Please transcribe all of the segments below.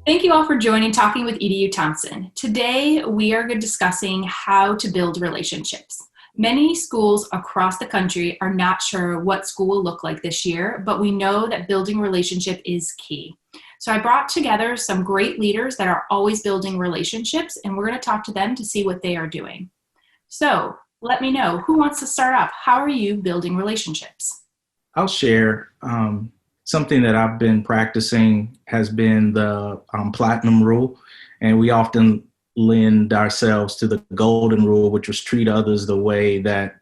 Thank you all for joining Talking with EDU Thompson. Today, we are discussing how to build relationships. Many schools across the country are not sure what school will look like this year, but we know that building relationship is key. So I brought together some great leaders that are always building relationships, and we're going to talk to them to see what they are doing. So let me know, who wants to start off? How are you building relationships? I'll share. Something that I've been practicing has been the Platinum Rule, and we often lend ourselves to the Golden Rule, which was treat others the way that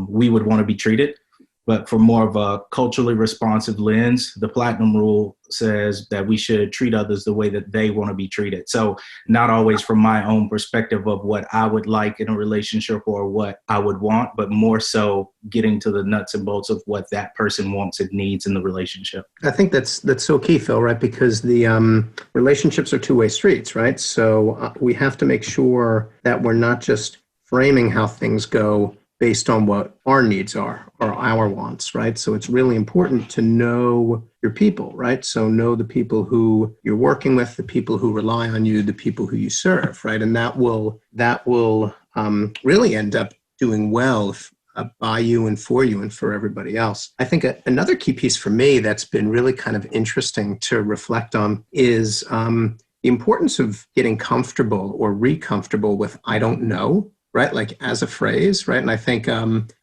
we would want to be treated. But for more of a culturally responsive lens, the Platinum Rule says that we should treat others the way that they want to be treated. So not always from my own perspective of what I would like in a relationship or what I would want, but more so getting to the nuts and bolts of what that person wants and needs in the relationship. I think that's so key, Phil, right? Because the relationships are two-way streets, right? So we have to make sure that we're not just framing how things go based on what our needs are or our wants, right? So it's really important to know your people, right? So know the people who you're working with, the people who rely on you, the people who you serve, right? And that will really end up doing well by you and for everybody else. I think another key piece for me that's been really kind of interesting to reflect on is the importance of getting comfortable or re-comfortable with "I don't know," right? Like as a phrase, right? And I think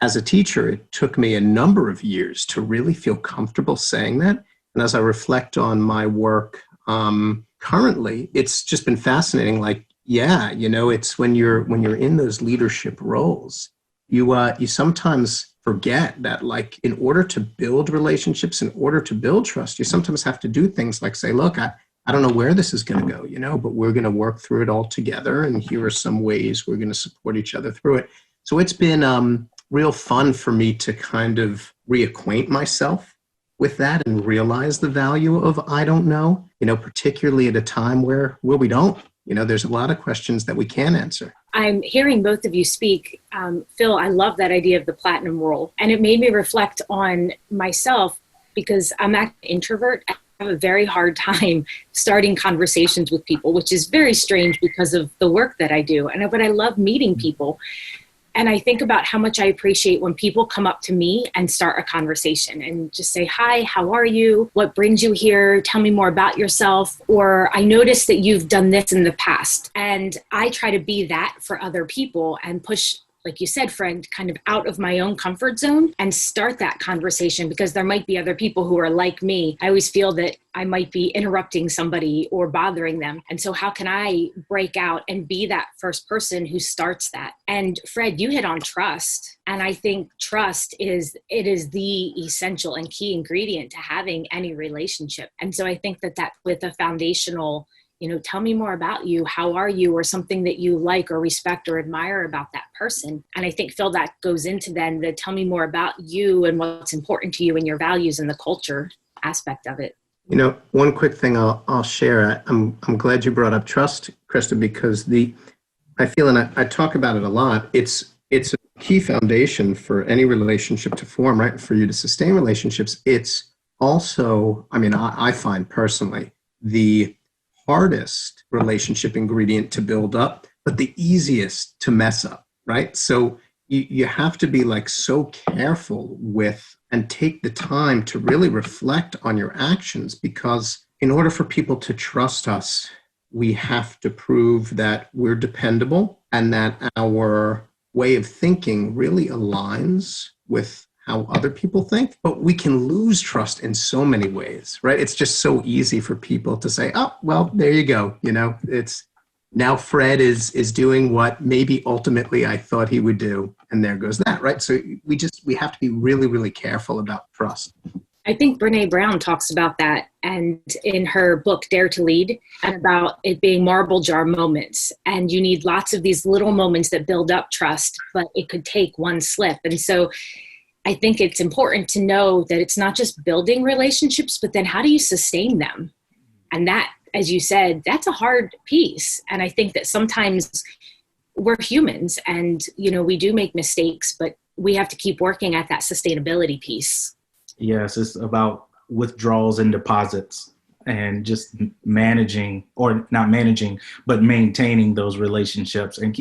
as a teacher, it took me a number of years to really feel comfortable saying that. And as I reflect on my work currently, it's just been fascinating. Like, yeah, it's when you're in those leadership roles, you sometimes forget that, like, in order to build relationships, in order to build trust, you sometimes have to do things like say, look, I don't know where this is going to go, but we're going to work through it all together. And here are some ways we're going to support each other through it. So it's been real fun for me to kind of reacquaint myself with that and realize the value of "I don't know," particularly at a time where we don't. There's a lot of questions that we can answer. I'm hearing both of you speak. Phil, I love that idea of the Platinum Rule. And it made me reflect on myself because I'm an introvert. I have a very hard time starting conversations with people, which is very strange because of the work that I do. But I love meeting people. And I think about how much I appreciate when people come up to me and start a conversation and just say, "Hi, how are you? What brings you here? Tell me more about yourself." Or, "I noticed that you've done this in the past." And I try to be that for other people and push, like you said, Fred, kind of out of my own comfort zone and start that conversation because there might be other people who are like me. I always feel that I might be interrupting somebody or bothering them. And so how can I break out and be that first person who starts that? And Fred, you hit on trust. And I think trust is the essential and key ingredient to having any relationship. And so I think that with a foundational, tell me more about you. How are you? Or something that you like or respect or admire about that person. And I think, Phil, that goes into then the tell me more about you and what's important to you and your values and the culture aspect of it. One quick thing I'll share. I'm glad you brought up trust, Krista, because I feel, and I talk about it a lot, it's a key foundation for any relationship to form, right? For you to sustain relationships. It's also, I find personally, the hardest relationship ingredient to build up, but the easiest to mess up, right? So you have to be like so careful with and take the time to really reflect on your actions, because in order for people to trust us, we have to prove that we're dependable and that our way of thinking really aligns with how other people think. But we can lose trust in so many ways, right? It's just so easy for people to say, "Oh, well, there you go. It's now Fred is doing what maybe ultimately I thought he would do. And there goes that," right? So we have to be really, really careful about trust. I think Brene Brown talks about that, and in her book, Dare to Lead, and about it being marble jar moments. And you need lots of these little moments that build up trust, but it could take one slip. And so I think it's important to know that it's not just building relationships, but then how do you sustain them? And that, as you said, that's a hard piece. And I think that sometimes we're humans and, we do make mistakes, but we have to keep working at that sustainability piece. Yes, it's about withdrawals and deposits. and just managing, or not managing, but maintaining those relationships and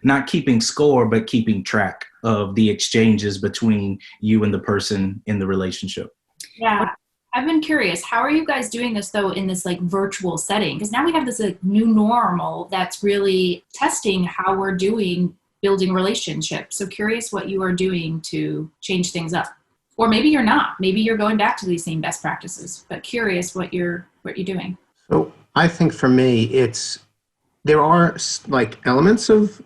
not keeping score, but keeping track of the exchanges between you and the person in the relationship. Yeah. I've been curious, how are you guys doing this though in this like virtual setting? Because now we have this like new normal that's really testing how we're doing building relationships. So curious what you are doing to change things up. Or maybe you're not. Maybe you're going back to these same best practices, but curious what you're doing. So I think for me, there are like elements of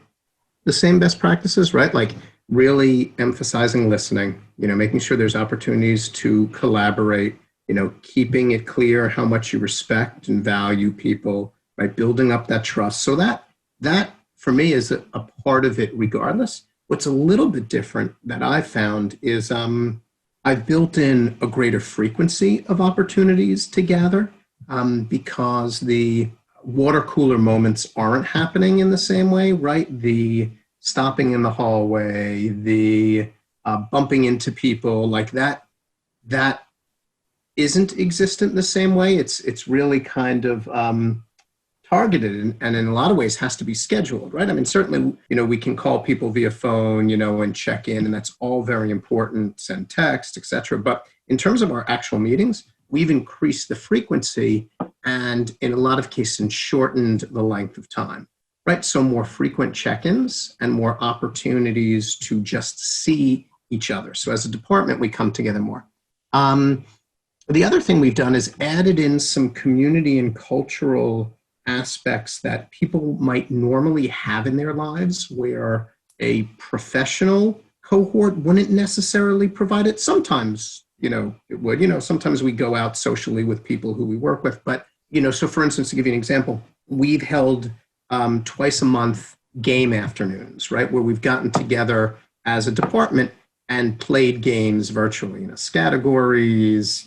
the same best practices, right? Like really emphasizing listening, making sure there's opportunities to collaborate, keeping it clear how much you respect and value people, right? Building up that trust. So that for me is a part of it regardless. What's a little bit different that I've found is I've built in a greater frequency of opportunities to gather because the water cooler moments aren't happening in the same way, right? The stopping in the hallway, the bumping into people, like that isn't existent in the same way. It's really kind of targeted and in a lot of ways has to be scheduled, right? I mean, certainly, we can call people via phone, and check in, and that's all very important, send text, etc. But in terms of our actual meetings, we've increased the frequency and in a lot of cases shortened the length of time, right? So more frequent check-ins and more opportunities to just see each other. So as a department, we come together more. The other thing we've done is added in some community and cultural aspects that people might normally have in their lives where a professional cohort wouldn't necessarily provide it. Sometimes, it would, sometimes we go out socially with people who we work with, but, so for instance, to give you an example, we've held twice a month game afternoons, right? Where we've gotten together as a department and played games virtually, categories,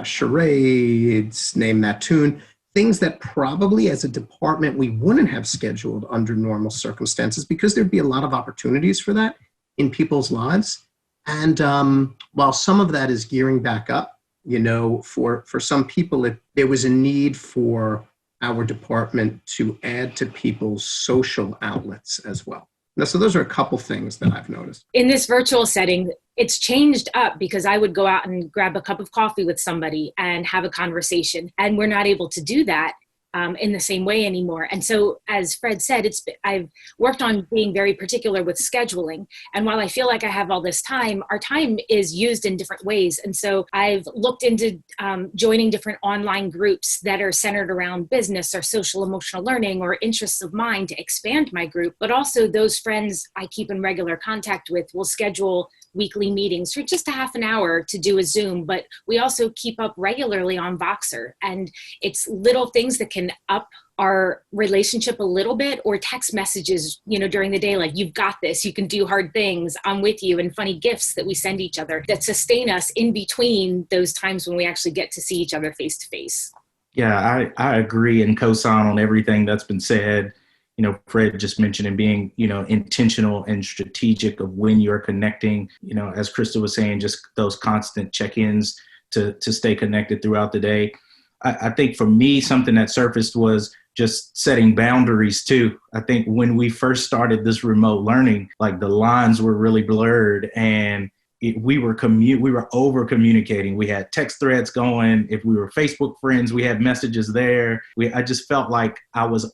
charades, name that tune. Things that probably as a department we wouldn't have scheduled under normal circumstances because there'd be a lot of opportunities for that in people's lives. And while some of that is gearing back up, for some people, there was a need for our department to add to people's social outlets as well. Now, so those are a couple things that I've noticed. In this virtual setting, it's changed up because I would go out and grab a cup of coffee with somebody and have a conversation. And we're not able to do that in the same way anymore. And so, as Fred said, I've worked on being very particular with scheduling. And while I feel like I have all this time, our time is used in different ways. And so I've looked into joining different online groups that are centered around business or social emotional learning or interests of mine to expand my group. But also those friends I keep in regular contact with will schedule weekly meetings for just a half an hour to do a Zoom, but we also keep up regularly on Voxer. And it's little things that can up our relationship a little bit, or text messages, during the day, like, you've got this, you can do hard things, I'm with you, and funny gifts that we send each other that sustain us in between those times when we actually get to see each other face to face. Yeah, I agree and co-sign on everything that's been said. Fred just mentioned and being, intentional and strategic of when you're connecting, as Krista was saying, just those constant check-ins to stay connected throughout the day. I think for me, something that surfaced was just setting boundaries too. I think when we first started this remote learning, like the lines were really blurred and we were over communicating. We had text threads going. If we were Facebook friends, we had messages there. I just felt like I was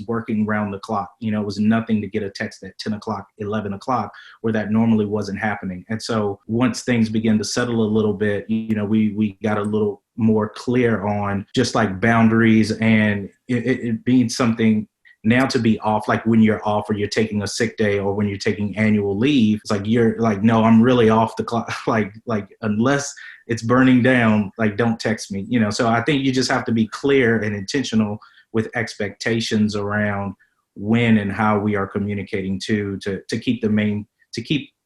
working round the clock. It was nothing to get a text at 10 o'clock, 11 o'clock, where that normally wasn't happening. And so once things began to settle a little bit, we got a little more clear on just like boundaries and it being something now to be off, like when you're off or you're taking a sick day or when you're taking annual leave, it's like, you're like, no, I'm really off the clock. like unless it's burning down, like don't text me, So I think you just have to be clear and intentional with expectations around when and how we are communicating to keep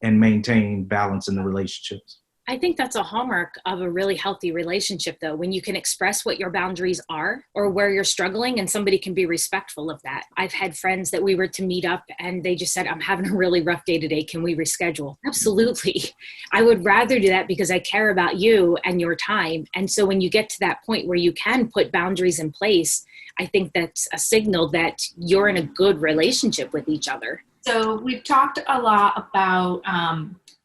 and maintain balance in the relationships. I think that's a hallmark of a really healthy relationship, though, when you can express what your boundaries are or where you're struggling and somebody can be respectful of that. I've had friends that we were to meet up and they just said, I'm having a really rough day today. Can we reschedule? Absolutely. I would rather do that because I care about you and your time. And so when you get to that point where you can put boundaries in place, I think that's a signal that you're in a good relationship with each other. So we've talked a lot about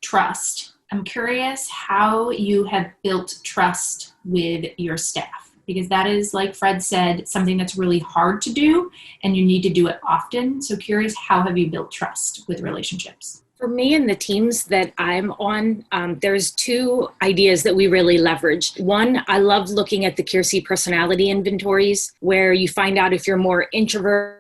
trust. I'm curious how you have built trust with your staff, because that is, like Fred said, something that's really hard to do and you need to do it often. So curious, how have you built trust with relationships? For me and the teams that I'm on, there's two ideas that we really leverage. One, I love looking at the Kiersey Personality Inventories, where you find out if you're more introverted,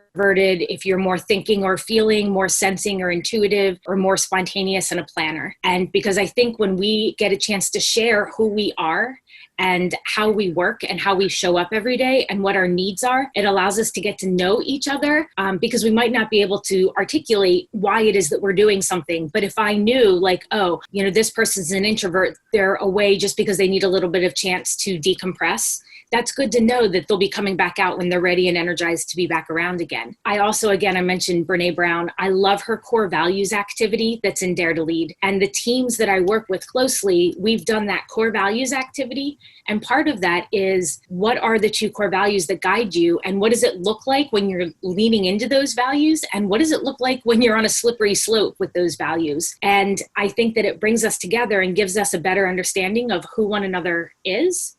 if you're more thinking or feeling, more sensing or intuitive, or more spontaneous and a planner. And because I think when we get a chance to share who we are and how we work and how we show up every day and what our needs are, it allows us to get to know each other, because we might not be able to articulate why it is that we're doing something. But if I knew, like, oh, this person's an introvert, they're away just because they need a little bit of chance to decompress, that's good to know that they'll be coming back out when they're ready and energized to be back around again. I also, again, I mentioned Brene Brown. I love her core values activity that's in Dare to Lead. And the teams that I work with closely, we've done that core values activity. And part of that is, what are the two core values that guide you? And what does it look like when you're leaning into those values? And what does it look like when you're on a slippery slope with those values? And I think that it brings us together and gives us a better understanding of who one another is.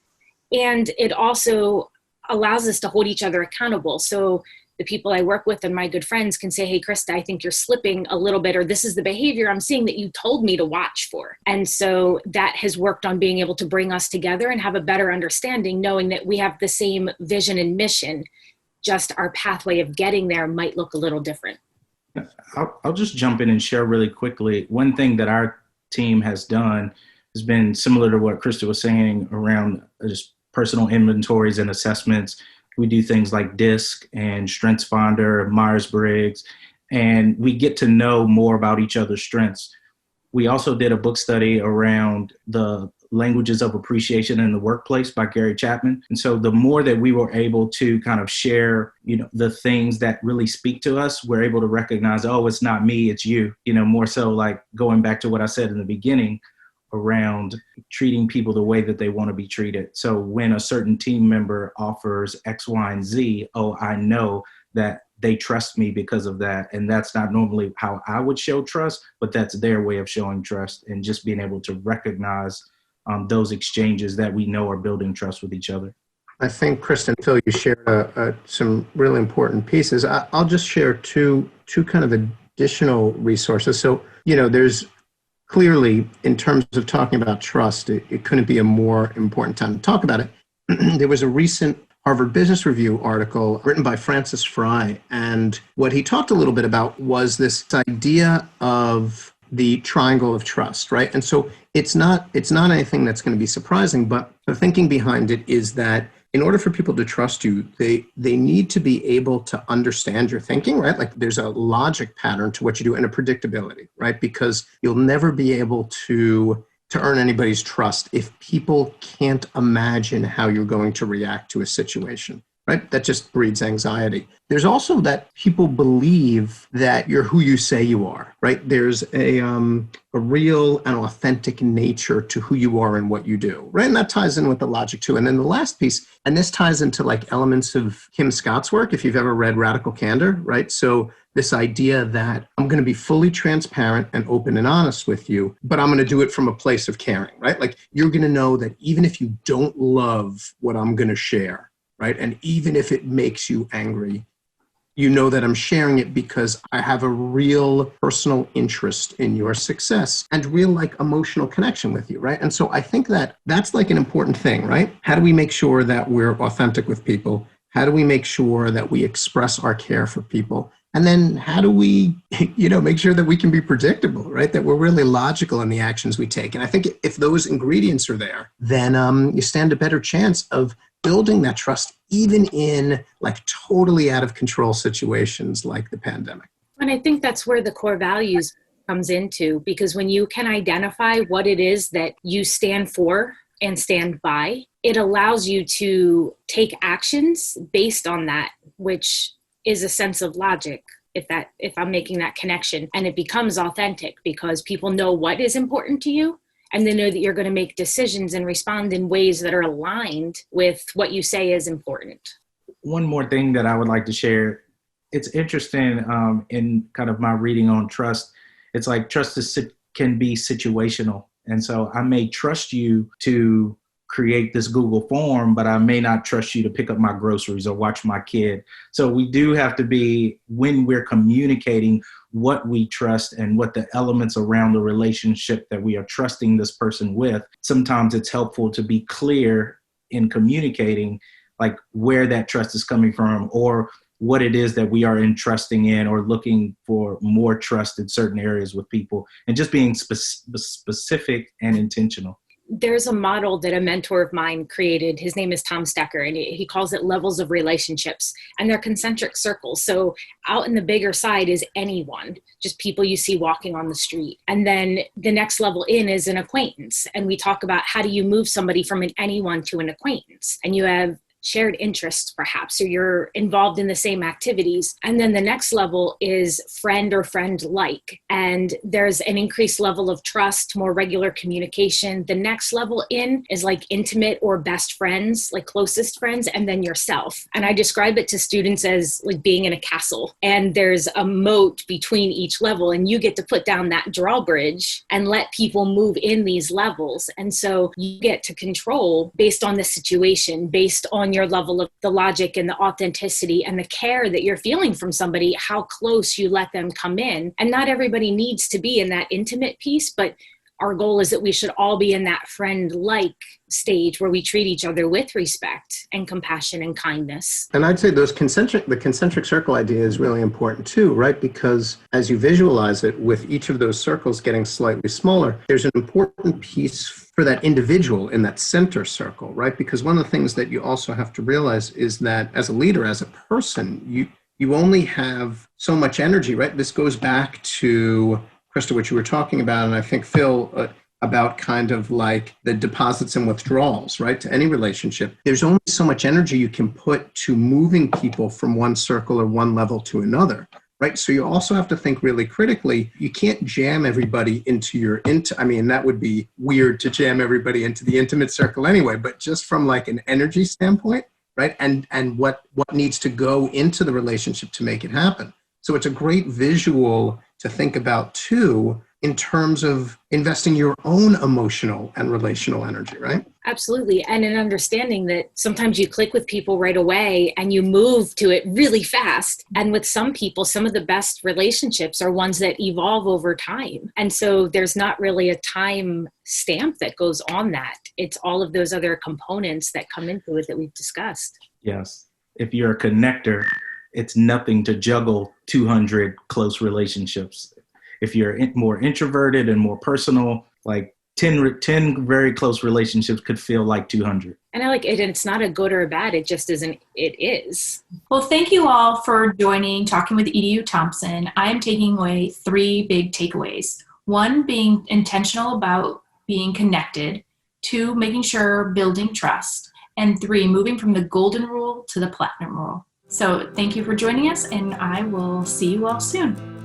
And it also allows us to hold each other accountable. So the people I work with and my good friends can say, hey, Krista, I think you're slipping a little bit, or this is the behavior I'm seeing that you told me to watch for. And so that has worked on being able to bring us together and have a better understanding, knowing that we have the same vision and mission, just our pathway of getting there might look a little different. I'll just jump in and share really quickly. One thing that our team has done has been similar to what Krista was saying around just personal inventories and assessments. We do things like DISC and StrengthsFinder, Myers-Briggs, and we get to know more about each other's strengths. We also did a book study around the languages of appreciation in the workplace by Gary Chapman. And so the more that we were able to kind of share, the things that really speak to us, we're able to recognize, oh, it's not me, it's you, more so like going back to what I said in the beginning, around treating people the way that they want to be treated. So when a certain team member offers X, Y, and Z, oh, I know that they trust me because of that. And that's not normally how I would show trust, but that's their way of showing trust, and just being able to recognize those exchanges that we know are building trust with each other. I think, Krista and Phil, you shared some really important pieces. I'll just share two kind of additional resources. So, there's clearly, in terms of talking about trust, it couldn't be a more important time to talk about it. There was a recent Harvard Business Review article written by Francis Frei, and what he talked a little bit about was this idea of the triangle of trust, right? And so it's not anything that's going to be surprising, but the thinking behind it is that in order for people to trust you, they need to be able to understand your thinking, right? Like there's a logic pattern to what you do and a predictability, right? Because you'll never be able to earn anybody's trust if people can't imagine how you're going to react to a situation, right? That just breeds anxiety. There's also that people believe that you're who you say you are, right? There's a real and authentic nature to who you are and what you do, right? And that ties in with the logic too. And then the last piece, and this ties into like elements of Kim Scott's work, if you've ever read Radical Candor, right? So this idea that I'm going to be fully transparent and open and honest with you, but I'm going to do it from a place of caring, right? Like you're going to know that even if you don't love what I'm going to share, right? And even if it makes you angry, you know that I'm sharing it because I have a real personal interest in your success and real like emotional connection with you, right? And so I think that that's like an important thing, right? How do we make sure that we're authentic with people? How do we make sure that we express our care for people? And then how do we, make sure that we can be predictable, right? That we're really logical in the actions we take. And I think if those ingredients are there, then you stand a better chance of building that trust, even in like totally out of control situations like the pandemic. And I think that's where the core values comes into, because when you can identify what it is that you stand for and stand by, it allows you to take actions based on that, which is a sense of logic. If I'm making that connection, and it becomes authentic because people know what is important to you, and they know that you're going to make decisions and respond in ways that are aligned with what you say is important. One more thing that I would like to share. It's interesting in kind of my reading on trust. It's like can be situational. And so I may trust you to create this Google form, but I may not trust you to pick up my groceries or watch my kid. So we do have to be, when we're communicating what we trust and what the elements around the relationship that we are trusting this person with, sometimes it's helpful to be clear in communicating like where that trust is coming from, or what it is that we are entrusting in, or looking for more trust in certain areas with people, and just being specific and intentional. There's a model that a mentor of mine created. His name is Tom Stecker, and he calls it levels of relationships, and they're concentric circles. So out in the bigger side is anyone, just people you see walking on the street. And then the next level in is an acquaintance. And we talk about how do you move somebody from an anyone to an acquaintance, and you have shared interests perhaps, or you're involved in the same activities. And then the next level is friend or friend-like. And there's an increased level of trust, more regular communication. The next level in is like intimate or best friends, like closest friends, and then yourself. And I describe it to students as like being in a castle, and there's a moat between each level, and you get to put down that drawbridge and let people move in these levels. And so you get to control based on the situation, based on your level of the logic and the authenticity and the care that you're feeling from somebody, how close you let them come in. And not everybody needs to be in that intimate piece, but our goal is that we should all be in that friend-like stage where we treat each other with respect and compassion and kindness. And I'd say the concentric circle idea is really important too, right? Because as you visualize it, with each of those circles getting slightly smaller, there's an important piece for that individual in that center circle, right? Because one of the things that you also have to realize is that as a leader, as a person, you only have so much energy, right? This goes back to Krista, what you were talking about, and I think Phil, about kind of like the deposits and withdrawals, right? To any relationship, there's only so much energy you can put to moving people from one circle or one level to another, right? So you also have to think really critically. You can't jam everybody into that would be weird to jam everybody into the intimate circle anyway, but just from like an energy standpoint, right? And what needs to go into the relationship to make it happen. So it's a great visual to think about too, in terms of investing your own emotional and relational energy, right? Absolutely. And an understanding that sometimes you click with people right away and you move to it really fast. And with some people, some of the best relationships are ones that evolve over time. And so there's not really a time stamp that goes on that. It's all of those other components that come into it that we've discussed. Yes. If you're a connector, it's nothing to juggle 200 close relationships. If you're more introverted and more personal, like 10 very close relationships could feel like 200. And I like it. And it's not a good or a bad. It just isn't. It is. Well, thank you all for joining Talking with EDU Thompson. I am taking away 3 big takeaways. 1, being intentional about being connected. 2, making sure building trust. And 3, moving from the golden rule to the platinum rule. So thank you for joining us, and I will see you all soon.